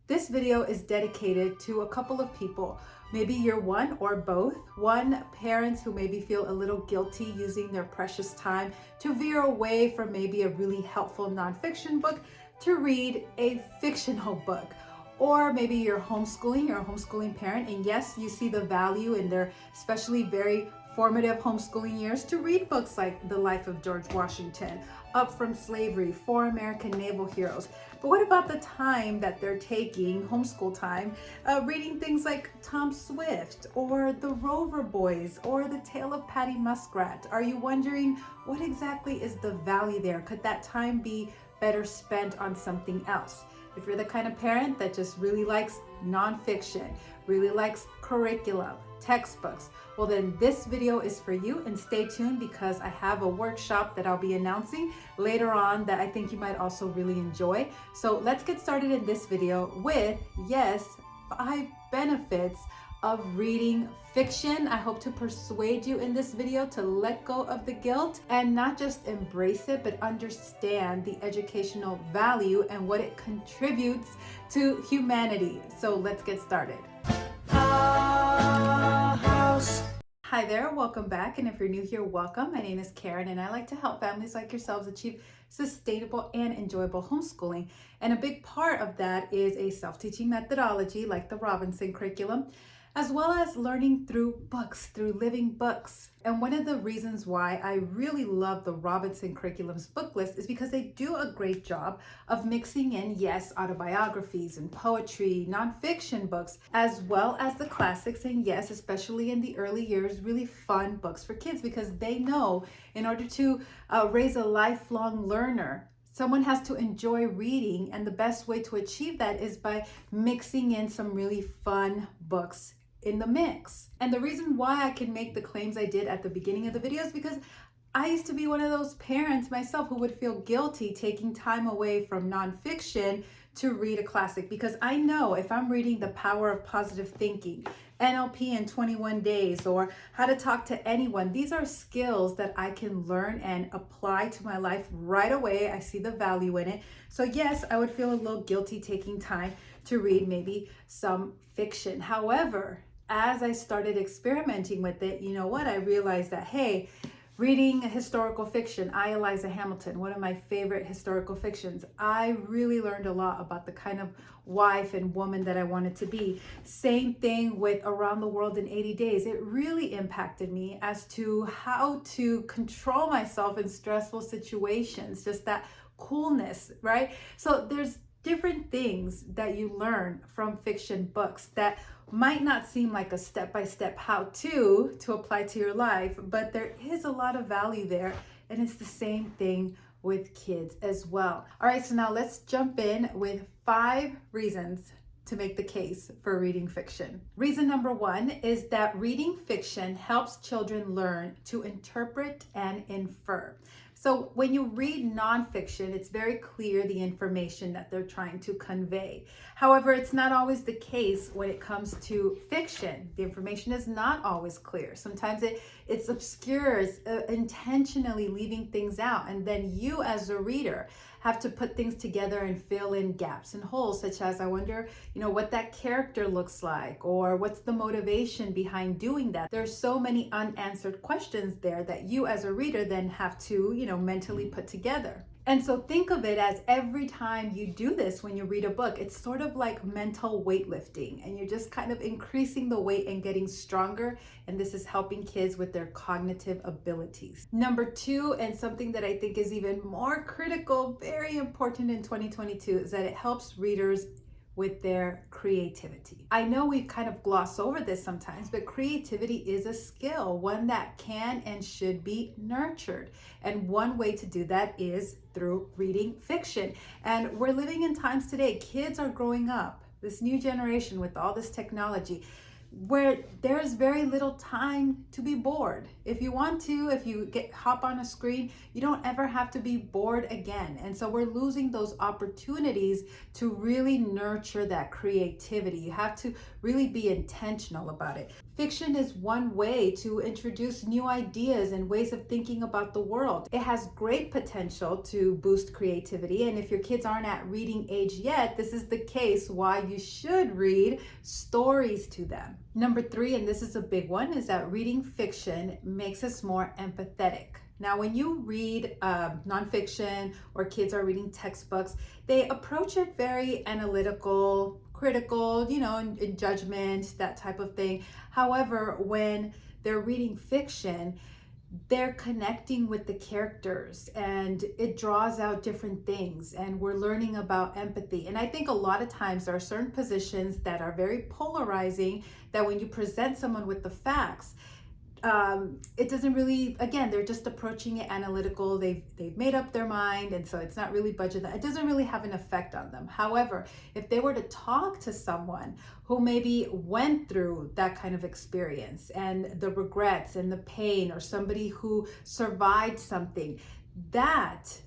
This video is dedicated to a couple of people. Maybe you're one or both. One, parents who maybe feel a little guilty using their precious time to veer away from maybe a really helpful nonfiction book to read a fictional book. Or maybe you're a homeschooling parent, and yes, you see the value in their especially very formative homeschooling years to read books like The Life of George Washington, Up from Slavery, Four American Naval Heroes. But what about the time that they're taking, homeschool time, reading things like Tom Swift or The Rover Boys or The Tale of Patty Muskrat? Are you wondering what exactly is the value there? Could that time be better spent on something else? If you're the kind of parent that just really likes nonfiction, really likes curriculum, textbooks, well then this video is for you, and stay tuned because I have a workshop that I'll be announcing later on that I think you might also really enjoy. So let's get started in this video with, yes, 5 benefits of reading fiction. I hope to persuade you in this video to let go of the guilt and not just embrace it, but understand the educational value and what it contributes to humanity. So let's get started. Hi there, welcome back. And if you're new here, welcome. My name is Karen and I like to help families like yourselves achieve sustainable and enjoyable homeschooling. And a big part of that is a self-teaching methodology like the Robinson curriculum, as well as learning through books, through living books. And one of the reasons why I really love the Robinson curriculum's book list is because they do a great job of mixing in, yes, autobiographies and poetry, nonfiction books, as well as the classics, and yes, especially in the early years, really fun books for kids, because they know in order to raise a lifelong learner, someone has to enjoy reading, and the best way to achieve that is by mixing in some really fun books in the mix. And the reason why I can make the claims I did at the beginning of the video is because I used to be one of those parents myself who would feel guilty taking time away from nonfiction to read a classic, because I know if I'm reading The Power of Positive Thinking, NLP in 21 Days, or How to Talk to Anyone, these are skills that I can learn and apply to my life right away. I see the value in it. So yes, I would feel a little guilty taking time to read maybe some fiction. However, as I started experimenting with it, you know what? I realized that, hey, reading historical fiction, Eliza Hamilton, one of my favorite historical fictions, I really learned a lot about the kind of wife and woman that I wanted to be. Same thing with Around the World in 80 Days. It really impacted me as to how to control myself in stressful situations, just that coolness, right? So there's different things that you learn from fiction books that might not seem like a step-by-step how-to apply to your life, but there is a lot of value there, and it's the same thing with kids as well. All right, so now let's jump in with 5 reasons to make the case for reading fiction. Reason number 1 is that reading fiction helps children learn to interpret and infer. So when you read nonfiction, it's very clear the information that they're trying to convey. However, it's not always the case when it comes to fiction. The information is not always clear. Sometimes it's obscure, it's intentionally leaving things out. And then you as a reader have to put things together and fill in gaps and holes, such as, I wonder, what that character looks like, or what's the motivation behind doing that. There's so many unanswered questions there that you as a reader then have to, mentally put together. And so think of it as every time you do this when you read a book, it's sort of like mental weightlifting, and you're just kind of increasing the weight and getting stronger. And this is helping kids with their cognitive abilities. Number 2, and something that I think is even more critical, very important in 2022, is that it helps readers with their creativity. I know we kind of gloss over this sometimes, but creativity is a skill, one that can and should be nurtured. And one way to do that is through reading fiction. And we're living in times today, kids are growing up, this new generation with all this technology, where there's very little time to be bored. If you want to, if you hop on a screen, you don't ever have to be bored again. And so we're losing those opportunities to really nurture that creativity. You have to really be intentional about it. Fiction is one way to introduce new ideas and ways of thinking about the world. It has great potential to boost creativity, and if your kids aren't at reading age yet, this is the case why you should read stories to them. Number three, and this is a big one, is that reading fiction makes us more empathetic. Now, when you read nonfiction or kids are reading textbooks, they approach it very analytical, critical, in judgment, that type of thing. However, when they're reading fiction, they're connecting with the characters and it draws out different things, and we're learning about empathy. And I think a lot of times there are certain positions that are very polarizing, that when you present someone with the facts, it doesn't really, again, they're just approaching it analytical. They've made up their mind, and so it's not really budget. It doesn't really have an effect on them. However, if they were to talk to someone who maybe went through that kind of experience and the regrets and the pain, or somebody who survived something, that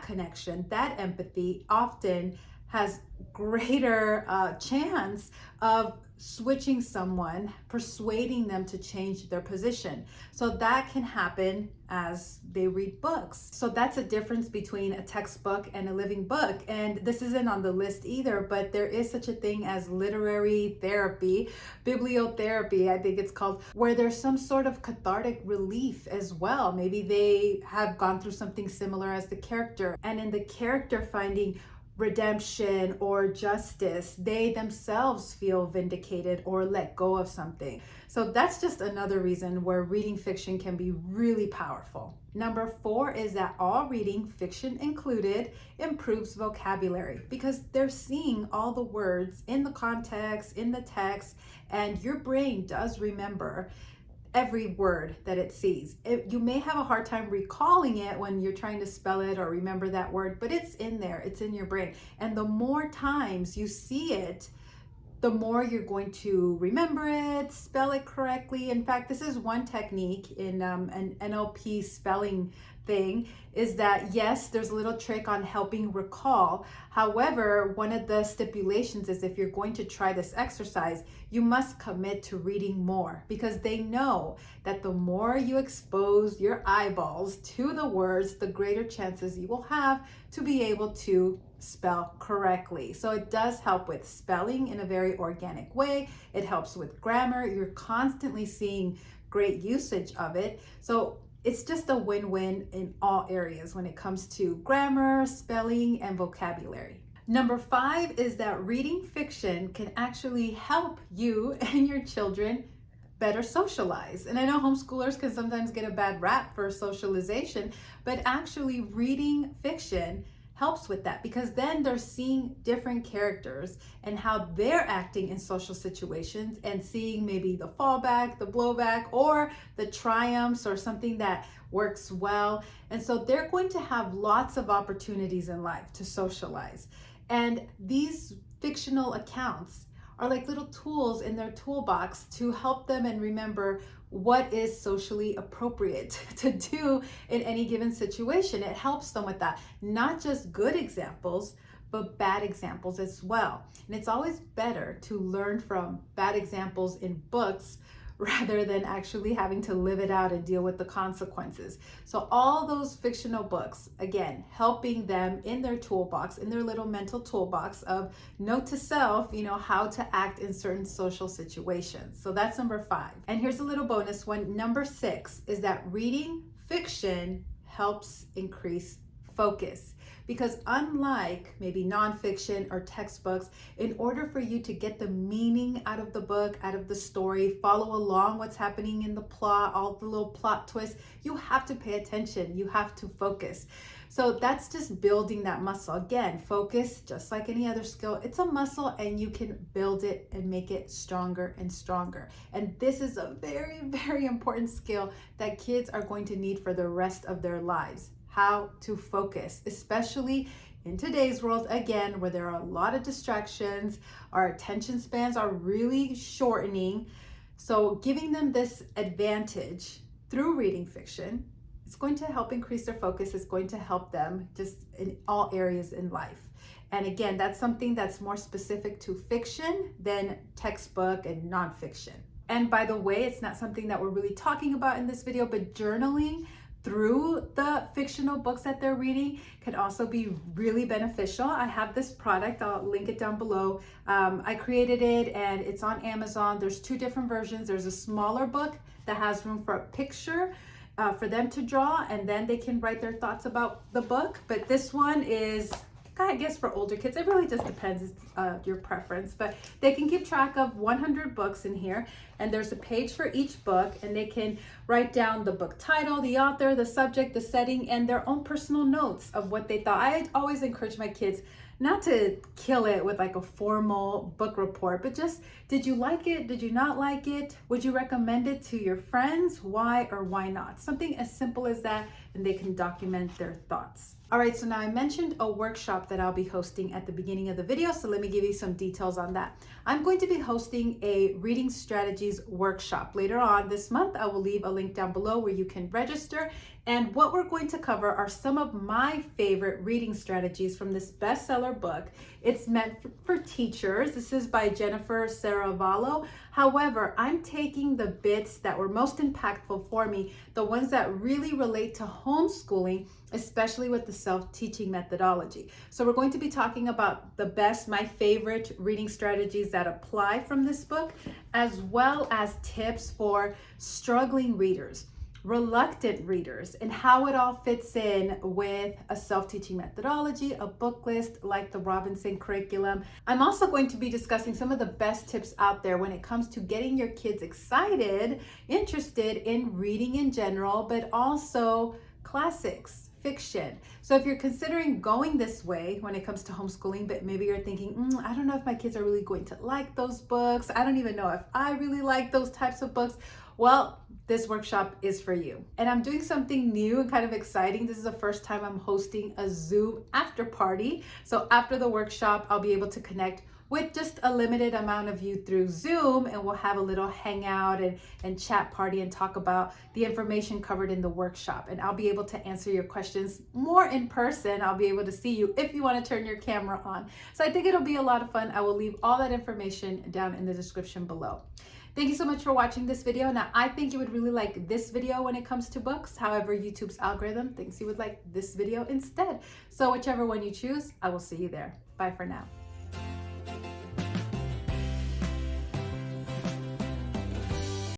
connection, that empathy often has greater chance of switching someone, persuading them to change their position. So that can happen as they read books. So that's a difference between a textbook and a living book. And this isn't on the list either, but there is such a thing as literary therapy, bibliotherapy, I think it's called, where there's some sort of cathartic relief as well. Maybe they have gone through something similar as the character, and in the character finding redemption or justice, they themselves feel vindicated or let go of something. So that's just another reason where reading fiction can be really powerful. Number four is that all reading, fiction included, improves vocabulary, because they're seeing all the words in the context, in the text, and your brain does remember every word that it sees. You may have a hard time recalling it when you're trying to spell it or remember that word, but it's in there, it's in your brain. And the more times you see it, the more you're going to remember it, spell it correctly. In fact, this is one technique in an NLP spelling thing, is that yes, there's a little trick on helping recall. However, one of the stipulations is if you're going to try this exercise, you must commit to reading more, because they know that the more you expose your eyeballs to the words, the greater chances you will have to be able to spell correctly. So it does help with spelling in a very organic way. It helps with grammar. You're constantly seeing great usage of it. So it's just a win-win in all areas when it comes to grammar, spelling, and vocabulary. Number five is that reading fiction can actually help you and your children better socialize. And I know homeschoolers can sometimes get a bad rap for socialization, but actually reading fiction helps with that, because then they're seeing different characters and how they're acting in social situations, and seeing maybe the fallback, the blowback, or the triumphs, or something that works well. And so they're going to have lots of opportunities in life to socialize. And these fictional accounts are like little tools in their toolbox to help them and remember what is socially appropriate to do in any given situation. It helps them with that. Not just good examples, but bad examples as well. And it's always better to learn from bad examples in books rather than actually having to live it out and deal with the consequences. So all those fictional books, again, helping them in their toolbox, in their little mental toolbox of note to self, how to act in certain social situations. So that's number five. And here's a little bonus one. Number six is that reading fiction helps increase focus. Because unlike maybe nonfiction or textbooks, in order for you to get the meaning out of the book, out of the story, follow along what's happening in the plot, all the little plot twists, you have to pay attention, you have to focus. So that's just building that muscle. Again, focus, just like any other skill, it's a muscle, and you can build it and make it stronger and stronger. And this is a very, very important skill that kids are going to need for the rest of their lives. How to focus, especially in today's world, again, where there are a lot of distractions, our attention spans are really shortening. So giving them this advantage through reading fiction, it's going to help increase their focus. It's going to help them just in all areas in life. And again, that's something that's more specific to fiction than textbook and nonfiction. And by the way, it's not something that we're really talking about in this video, but journaling through the fictional books that they're reading can also be really beneficial. I have this product, I'll link it down below. I created it and it's on Amazon. There's two different versions. There's a smaller book that has room for a picture for them to draw, and then they can write their thoughts about the book. But this one is, I guess, for older kids. It really just depends your preference, but they can keep track of 100 books in here, and there's a page for each book, and they can write down the book title, the author, the subject, the setting, and their own personal notes of what they thought. I always encourage my kids not to kill it with like a formal book report, but just, did you like it? Did you not like it? Would you recommend it to your friends? Why or why not? Something as simple as that, and they can document their thoughts. All right, so now I mentioned a workshop that I'll be hosting at the beginning of the video, so let me give you some details on that. I'm going to be hosting a reading strategies workshop later on this month. I will leave a link down below where you can register. And what we're going to cover are some of my favorite reading strategies from this bestseller book. It's meant for teachers. This is by Jennifer Saravallo. However, I'm taking the bits that were most impactful for me, the ones that really relate to homeschooling, especially with the self-teaching methodology. So we're going to be talking about the best, my favorite reading strategies that apply from this book, as well as tips for struggling readers, reluctant readers, and how it all fits in with a self-teaching methodology, a book list like the Robinson curriculum. I'm also going to be discussing some of the best tips out there when it comes to getting your kids excited, interested in reading in general, but also classics, fiction. So if you're considering going this way when it comes to homeschooling, but maybe you're thinking, I don't know if my kids are really going to like those books. I don't even know if I really like those types of books. Well, this workshop is for you. And I'm doing something new and kind of exciting. This is the first time I'm hosting a Zoom after party. So after the workshop, I'll be able to connect with just a limited amount of you through Zoom, and we'll have a little hangout and chat party and talk about the information covered in the workshop. And I'll be able to answer your questions more in person. I'll be able to see you if you want to turn your camera on. So I think it'll be a lot of fun. I will leave all that information down in the description below. Thank you so much for watching this video. Now, I think you would really like this video when it comes to books. However, YouTube's algorithm thinks you would like this video instead. So whichever one you choose, I will see you there. Bye for now.